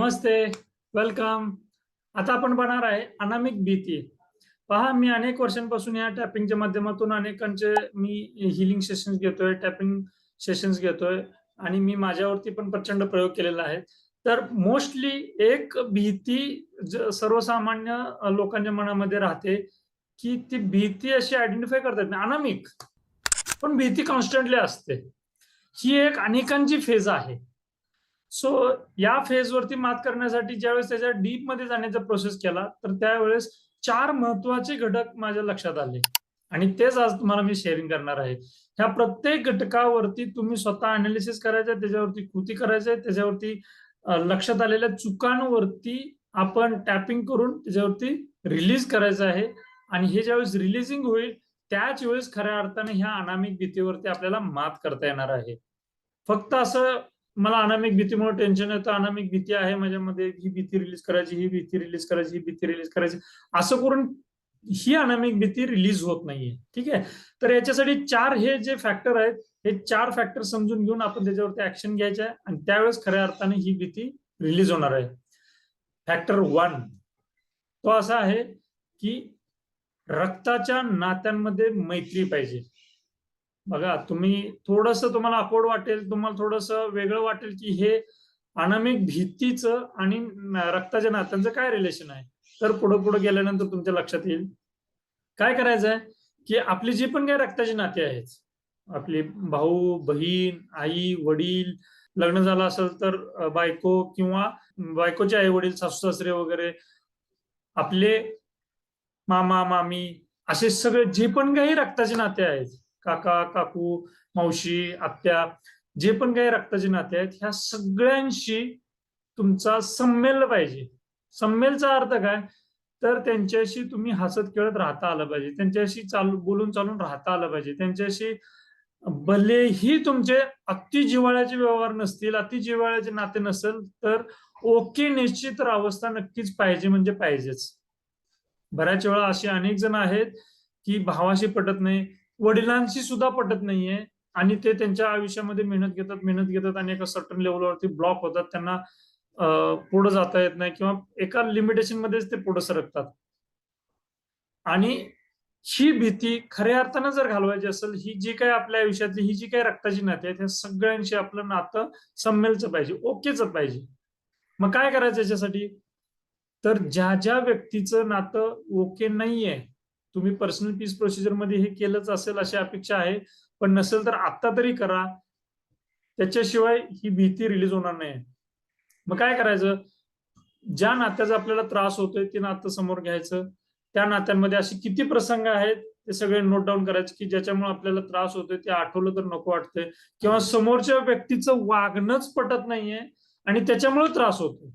नमस्ते, welcome. आता आपण पाहणार आहे अनामिक भीती. पहा, मी अनेक वर्षांपासून या टॅपिंगच्या माध्यमातून अनेकांचे मी हिलिंग सेशन्स घेतोय, टॅपिंग सेशन्स घेतोय आणि मी माझ्यावरती पण प्रचंड प्रयोग केलेला आहे. तर मोस्टली एक भीती सर्वसामान्य लोकांच्या मनामध्ये राहते की ती भीती अशी आयडेंटिफाय करतात नाही, अनामिक, पण भीती कॉन्स्टंटली असते. ही एक अनेकांची फेज आहे. सो या फेजवरती मात करण्यासाठी ज्यावेळेस त्याच्या डीप मध्ये जाण्याचा प्रोसेस केला तर त्यावेळेस 4 महत्वाचे घटक माझ्या लक्षात आले आणि तेच आज तुम्हाला मी शेअरिंग करणार आहे. ह्या प्रत्येक घटकावरती तुम्ही स्वतः अनालिसिस करायचं, त्याच्यावरती कृती करायचंय, त्याच्यावरती लक्षात आलेल्या चुकांवरती आपण टॅपिंग करून त्याच्यावरती रिलीज करायचं आहे. आणि हे ज्यावेळेस रिलीजिंग होईल त्याच वेळेस खऱ्या अर्थाने ह्या अनामिक भीतीवरती आपल्याला मात करता येणार आहे. फक्त असं मला अनामिक भीतीमुळे टेन्शन येतं, अनामिक भीती आहे माझ्यामध्ये, ही भीती रिलीज करायची, ही भीती रिलीज करायची, ही भीती रिलीज करायची, असं करून ही अनामिक भीती रिलीज होत नाहीये. ठीक आहे. तर याच्यासाठी 4 हे जे फॅक्टर आहेत, हे 4 फॅक्टर समजून घेऊन आपण त्याच्यावरती ऍक्शन घ्यायचे आहे आणि त्यावेळेस खऱ्या अर्थाने ही भीती रिलीज होणार आहे. फॅक्टर 1 तो असा आहे की रक्ताच्या नात्यांमध्ये मैत्री पाहिजे. बघा, तुम्हाला अकवर्ड वाटेल, तुम्हाला थोडस वेगळं वाटेल की हे अनामिक भीतीचं आणि रक्ताच्या नात्यांचं काय रिलेशन आहे. तर पुढे गेल्यानंतर तुमच्या लक्षात येईल काय करायचंय की आपली जी पण काही रक्ताची नाते आहेत, आपली भाऊ बहीण, आई वडील, लग्न झालं असेल तर बायको किंवा बायकोचे आई वडील, सासू सासरे वगैरे, आपले मामा मामी, असे सगळे जे पण काही रक्ताचे नाते आहेत, काका काकू, मावशी, आत्या, जे पण काही रक्ताचे नाते आहेत, ह्या सगळ्यांशी तुमचा संमेल पाहिजे. संमेलचा अर्थ काय, तर त्यांच्याशी तुम्ही हसत खेळत राहता आलं पाहिजे, त्यांच्याशी बोलून चालून राहता आलं पाहिजे, त्यांच्याशी भलेही तुमचे अति जिव्हाळ्याचे व्यवहार नसतील, अति जिव्हाळ्याचे नाते नसेल तर ओके, निश्चित अवस्था नक्कीच पाहिजे, म्हणजे पाहिजेच. बऱ्याच वेळा असे अनेक जण आहेत की भावाशी पटत नाही, वडिलांशी सुद्धा पटत नाहीये आणि ते त्यांच्या आयुष्यामध्ये मेहनत घेतात आणि एका सर्टन लेवलवरती ब्लॉक होतात, त्यांना पुढे जाता येत नाही किंवा एका लिमिटेशन मध्येच ते पुढे सरकतात. आणि ही भीती खऱ्या अर्थानं जर घालवायची असेल, ही जी काही आपल्या आयुष्यातली ही जी काही रक्ताची नाती आहेत, ह्या सगळ्यांशी आपलं नातं संमेलचं पाहिजे, ओकेच पाहिजे. मग काय करायचं याच्यासाठी, तर ज्या ज्या व्यक्तीचं नातं ओके नाहीये, तुम्ही पर्सनल पीस प्रोसिजर मध्ये हे केलंच असेल अशी अपेक्षा आहे, पण नसेल तर आता तरी करा, त्याच्याशिवाय ही भीती रिलीज होणार नाही. मग काय करायचं, ज्या नात्याचा आपल्याला त्रास होतोय ते नातं समोर घ्यायचं, त्या नात्यांमध्ये असे किती प्रसंग आहेत ते सगळे नोट डाऊन करायचे की ज्याच्यामुळे आपल्याला त्रास होतोय, ते आठवलं तर नको वाटतंय किंवा समोरच्या व्यक्तीचं वागणंच पटत नाहीये आणि त्याच्यामुळे त्रास होतोय,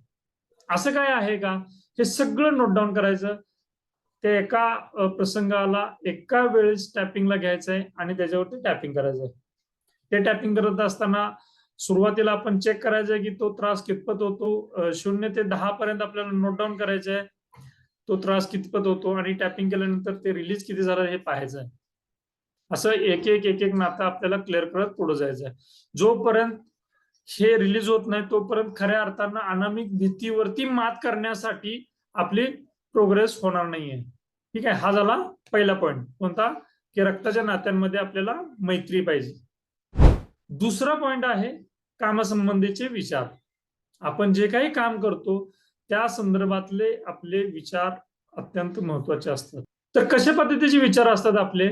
असं काय आहे का, हे सगळं नोट डाऊन करायचं. ते एका प्रसंगाला एका वेळेस टॅपिंगला घ्यायचंय आणि त्याच्यावरती टॅपिंग करायचंय. ते टॅपिंग करत असताना सुरुवातीला आपण चेक करायचंय की तो त्रास कितपत होतो, 0 ते 10 पर्यंत आपल्याला नोट डाऊन करायचंय, तो त्रास कितपत होतो, आणि टॅपिंग केल्यानंतर ते रिलीज किती झालं हे पाहायचंय. असं एक एक नातं आपल्याला क्लिअर करत पुढे जायचंय. जोपर्यंत हे रिलीज होत नाही तोपर्यंत खऱ्या अर्थानं अनामिक भीतीवरती मात करण्यासाठी आपली प्रोग्रेस होणार नाहीये. ठीक आहे. हा झाला पहिला पॉइंट, कोणता, की रक्ताच्या नात्यांमध्ये आपल्याला मैत्री पाहिजे. दुसरा पॉइंट आहे कामासंबंधीचे विचार. आपण जे काही काम करतो त्या संदर्भातले आपले विचार अत्यंत महत्वाचे असतात. तर कशा पद्धतीचे विचार असतात आपले,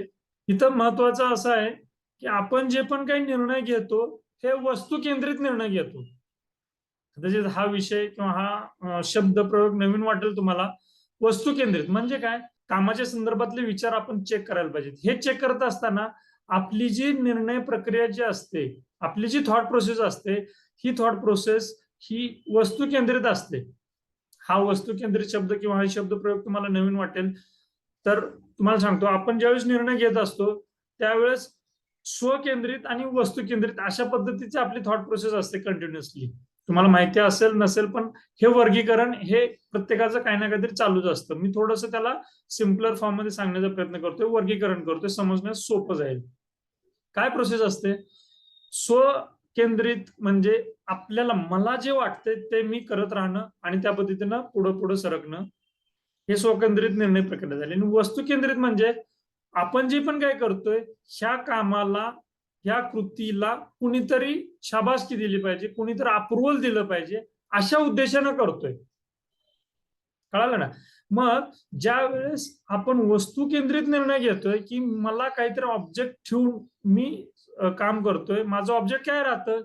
इथं महत्वाचं असं आहे की आपण जे पण काही निर्णय घेतो हे वस्तू केंद्रित निर्णय घेतो. कदाचित हा विषय किंवा हा शब्द प्रयोग नवीन वाटेल तुम्हाला. वस्तू केंद्रित म्हणजे काय, कामाच्या संदर्भातले विचार आपण चेक करायला पाहिजेत. हे चेक करत असताना आपली जी निर्णय प्रक्रिया जी असते, आपली जी थॉट प्रोसेस असते, ही थॉट प्रोसेस ही वस्तू केंद्रित असते. हा वस्तू केंद्रित शब्द किंवा हा शब्द प्रयोग तुम्हाला नवीन वाटेल, तर तुम्हाला सांगतो, आपण ज्यावेळेस निर्णय घेत असतो त्यावेळेस स्वकेंद्रित आणि वस्तू केंद्रित अशा पद्धतीची आपली थॉट प्रोसेस असते कंटिन्युअसली. तुम्हाला माहिती असेल नसेल, पण हे वर्गीकरण हे प्रत्येकाचं काही ना काहीतरी चालूच असतं. मी थोडंसं त्याला सिम्पलर फॉर्म मध्ये सांगण्याचा प्रयत्न करतोय, वर्गीकरण करतोय, समजण्यास सोपं जाईल. काय प्रोसेस असते, स्व केंद्रित म्हणजे आपल्याला मला जे वाटतंय ते मी करत राहणं आणि त्या पद्धतीनं पुढे पुढे सरकणं, हे स्वकेंद्रित निर्णय प्रक्रिया झाली. आणि वस्तू केंद्रित म्हणजे आपण जे पण काय करतोय ह्या कामाला, ह्या कृतीला कुणीतरी शाबासकी दिली पाहिजे, कुणीतरी अप्रुव्हल दिलं पाहिजे, अशा उद्देशानं करतोय. कळालं ना? मग ज्या वेळेस आपण वस्तू केंद्रित निर्णय घेतोय की मला काहीतरी ऑब्जेक्ट ठेवून मी काम करतोय, माझं ऑब्जेक्ट काय राहतं,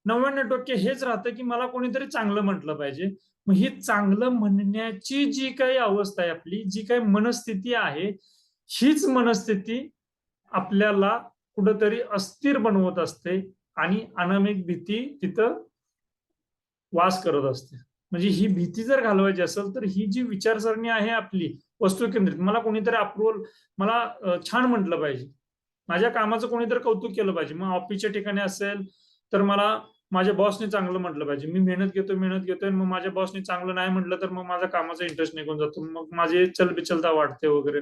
99% हेच राहतं की मला कोणीतरी चांगलं म्हटलं पाहिजे. मग ही चांगलं म्हणण्याची जी काही अवस्था आहे आपली, जी काही मनस्थिती आहे, हीच मनस्थिती आपल्याला कुठंतरी अस्थिर बनवत असते आणि अनामिक भीती तिथं वास करत असते. म्हणजे ही भीती जर घालवायची असेल तर ही जी विचारसरणी आहे आपली वस्तू केंद्रित, मला कोणीतरी अप्रुव्हल, मला छान म्हटलं पाहिजे, माझ्या कामाचं कोणीतरी कौतुक केलं पाहिजे. मग ऑफिसच्या ठिकाणी असेल तर मला माझ्या बॉसने चांगलं म्हटलं पाहिजे. मी मेहनत घेतोय मग माझ्या बॉसने चांगलं नाही म्हटलं तर मग माझा कामाचा इंटरेस्ट निघून जातो, मग माझी चलबिचलता वाढते वगैरे,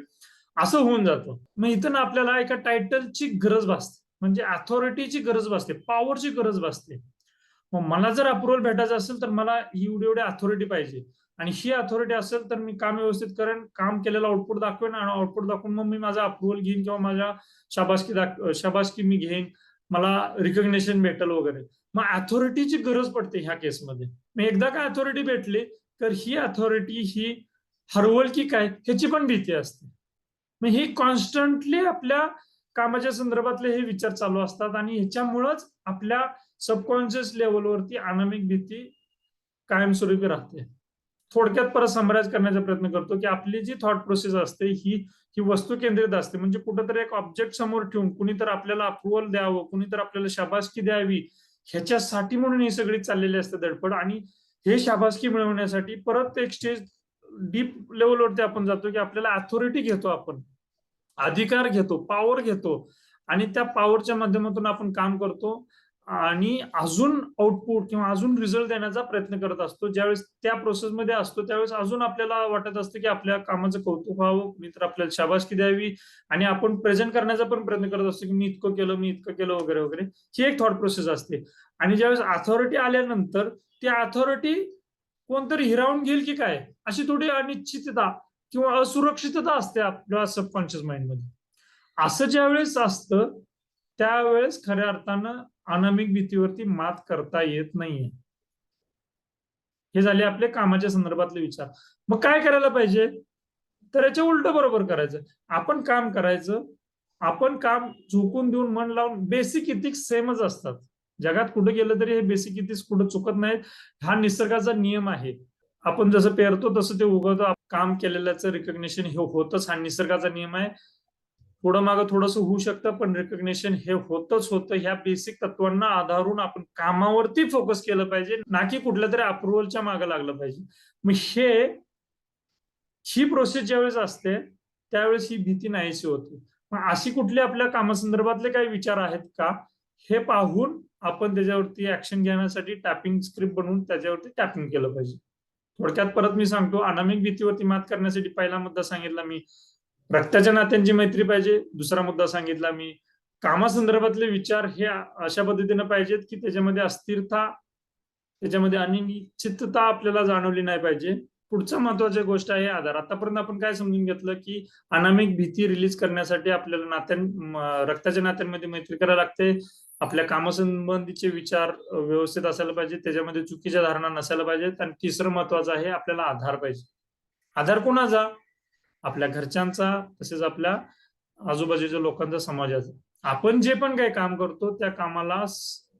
असं होऊन जातं. मग इथं ना आपल्याला एका टायटलची गरज भासते, म्हणजे अथॉरिटीची गरज भासते, पॉवरची गरज भासते. मग मला जर अप्रुव्हल भेटायचं असेल तर मला ही एवढी अथॉरिटी पाहिजे, आणि ही अथॉरिटी असेल तर मी काम व्यवस्थित करेन, काम केलेलं आउटपुट दाखवेन, आणि आउटपुट दाखवून मग मी माझा अप्रुव्हल घेईन किंवा माझ्या शाबासकी मी घेईन, मला रिकग्नेशन भेटेल वगैरे. मग अथॉरिटीची गरज पडते ह्या केसमध्ये. मग एकदा का अथॉरिटी भेटली तर ही अथॉरिटी ही हरवल की काय ह्याची पण भीती असते. मग हे कॉन्स्टंटली आपल्या कामाच्या संदर्भातले हे विचार चालू असतात, आणि ह्याच्यामुळेच आपल्या सबकॉन्शियस लेवलवरती अनामिक भीती कायमस्वरूपी राहते. थोडक्यात परत समराईज करण्याचा प्रयत्न करतो की आपली जी थॉट प्रोसेस असते ही ही वस्तू केंद्रित असते. म्हणजे कुठेतरी एक ऑब्जेक्ट समोर ठेवून कुणीतरी आपल्याला अप्रुव्हल द्यावं, कुणीतरी आपल्याला शाबासकी द्यावी, ह्याच्यासाठी म्हणून ही सगळी चाललेली असते धडपड. आणि हे शाबासकी मिळवण्यासाठी परत एक स्टेज डीप लेवलवरती आपण जातो की आपल्याला अथॉरिटी घेतो, आपण अधिकार घेतो, पॉवर घेतो, आणि त्या पॉवरच्या माध्यमातून आपण काम करतो आणि अजून आउटपुट किंवा अजून रिझल्ट देण्याचा प्रयत्न करत असतो. ज्यावेळेस त्या प्रोसेसमध्ये असतो त्यावेळेस अजून आपल्याला वाटत असतं की आपल्या कामाचं कौतुक व्हावं, मित्र आपल्याला शाबासकी द्यावी, आणि आपण प्रेझेंट करण्याचा पण प्रयत्न करत असतो की मी इतकं केलं, मी इतकं केलं वगैरे वगैरे. ही एक थॉट प्रोसेस असते. आणि ज्यावेळेस अथॉरिटी आल्यानंतर ती अथॉरिटी कोणतरी हिरावून घेईल की काय, अशी थोडी अनिश्चितता किंवा असुरक्षितता असते आपल्या सबकॉन्शियस माइंडमध्ये. असं ज्यावेळेस असतं त्यावेळेस खऱ्या अर्थानं अनामिक भीतीवरती मात करता येत नाहीये. हे झाले आपले कामाच्या संदर्भातले विचार. मग काय करायला पाहिजे, तर याच्या उलट बरोबर करायचं. आपण काम करायचं, आपण काम झोकून देऊन मन लावून, बेसिक इथिक्स सेमच असतात. जगात कुठे गेलं तरी हे बेसिक इथिक्स कुठं चुकत नाहीत. हा निसर्गाचा नियम आहे. आपण जसं पेरतो तसं ते उगवतं. काम केलेल्याचं रिकग्नेशन हे होतच, हा निसर्गाचा नियम आहे. पुढं मागं थोडंसं होऊ शकतं पण रिकग्नेशन हे होतच होतं. ह्या बेसिक तत्वांना आधारून आपण कामावरती फोकस केलं पाहिजे, ना की कुठल्या तरी अप्रुव्हलच्या मागे लागलं पाहिजे. मग ही प्रोसेस ज्यावेळेस असते त्यावेळेस ही भीती नाहीशी होते. मग अशी कुठली आपल्या कामासंदर्भातले काही विचार आहेत का, हे पाहून आपण त्याच्यावरती ऍक्शन घेण्यासाठी टॅपिंग स्क्रिप्ट बनवून त्याच्यावरती टॅपिंग केलं पाहिजे. थोडक्यात परत मी सांगतो, अनामिक भीतीवरती मात करण्यासाठी पहिला मुद्दा सांगितला मी, रक्ताच्या नात्यांची मैत्री पाहिजे. दुसरा मुद्दा सांगितला मी, कामासंदर्भातले विचार हे अशा पद्धतीने पाहिजेत की त्याच्यामध्ये अस्थिरता, त्याच्यामध्ये अनिश्चितता आपल्याला जाणवली नाही पाहिजे. पुढचा महत्वाची गोष्ट आहे आधार. आतापर्यंत आपण काय समजून घेतलं की अनामिक भीती रिलीज करण्यासाठी आपल्याला रक्ताच्या नात्यांमध्ये मैत्री करायला लागते, आपल्या कामासंबंधीचे विचार व्यवस्थित असायला पाहिजे, त्याच्यामध्ये चुकीच्या धारणा नसायला पाहिजेत, आणि तिसरं महत्वाचं आहे आपल्याला आधार पाहिजे. आधार कोणाचा, आपल्या घरच्यांचा, तसेच आपल्या आजूबाजूच्या लोकांचा, समाजाचा. आपण जे पण काही काम करतो त्या कामाला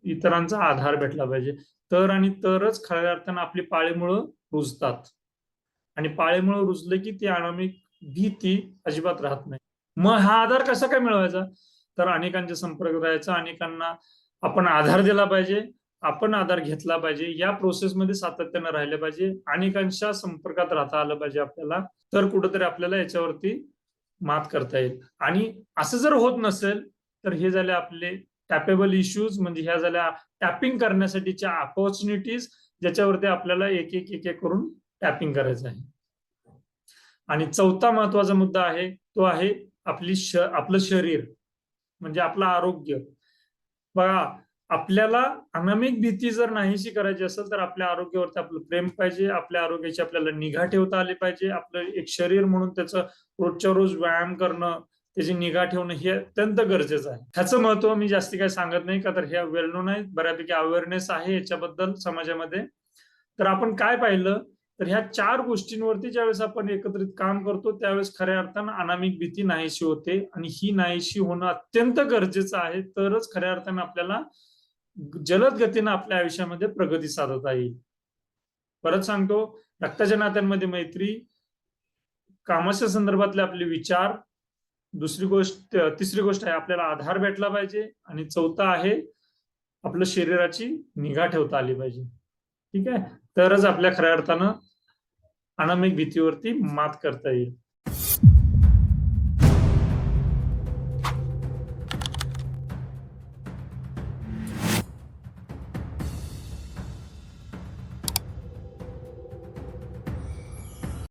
इतरांचा आधार भेटला पाहिजे, तर आणि तरच खऱ्या अर्थानं आपली पाळेमुळं रुजतात. आणि पाळेमुळं रुजले की ती अनामिक भीती अजिबात राहत नाही. मग हा आधार कसा काय मिळवायचा, तर अनेकांच्या संपर्क राहायचा, अनेकांना आपण आधार दिला पाहिजे, आपण आधार घेतला पाहिजे, या प्रोसेसमध्ये सातत्यानं राहिलं पाहिजे, अनेकांच्या संपर्कात राहता आलं पाहिजे आपल्याला, तर कुठेतरी आपल्याला याच्यावरती मात करता येईल. आणि असं जर होत नसेल तर हे झाले आपले टॅपेबल इश्यूज, म्हणजे ह्या झाल्या टॅपिंग करण्यासाठीच्या अपॉर्च्युनिटीज, ज्याच्यावरती आपल्याला एक एक एक एक करून टॅपिंग करायचं आहे. आणि चौथा महत्वाचा मुद्दा आहे तो आहे आपलं शरीर, म्हणजे आपलं आरोग्य. बघा, आपल्याला अनामिक भीती जर नाहीशी करायची असेल तर आपल्या आरोग्यावरती आपलं प्रेम पाहिजे, आपल्या आरोग्याची आपल्याला निगा ठेवता आली पाहिजे. आपलं एक शरीर म्हणून त्याचं रोजच्या रोज व्यायाम करणं, त्याची निगा ठेवणं हे अत्यंत गरजेचं आहे. ह्याचं महत्व मी जास्ती काही सांगत नाही का, तर हे वेल नोन आहे, बऱ्यापैकी अवेअरनेस आहे याच्याबद्दल समाजामध्ये. तर आपण काय पाहिलं तर ह्या 4 गोष्टींवरती ज्यावेळेस आपण एकत्रित काम करतो त्यावेळेस खऱ्या अर्थानं अनामिक भीती नाहीशी होते, आणि ही नाहीशी होणं अत्यंत गरजेचं आहे. तरच खऱ्या अर्थानं आपल्याला जलद गतीनं आपल्या आयुष्यामध्ये प्रगती साधता येईल. परत सांगतो, रक्ताच्या नात्यांमध्ये मैत्री, कामाच्या संदर्भातले आपले विचार, तिसरी गोष्ट आहे आपल्याला आधार भेटला पाहिजे, आणि चौथा आहे आपलं शरीराची निगा ठेवता आली पाहिजे. ठीक आहे, तरच आपल्या खऱ्या अर्थानं अनामिक भीतीवरती मात करता येईल.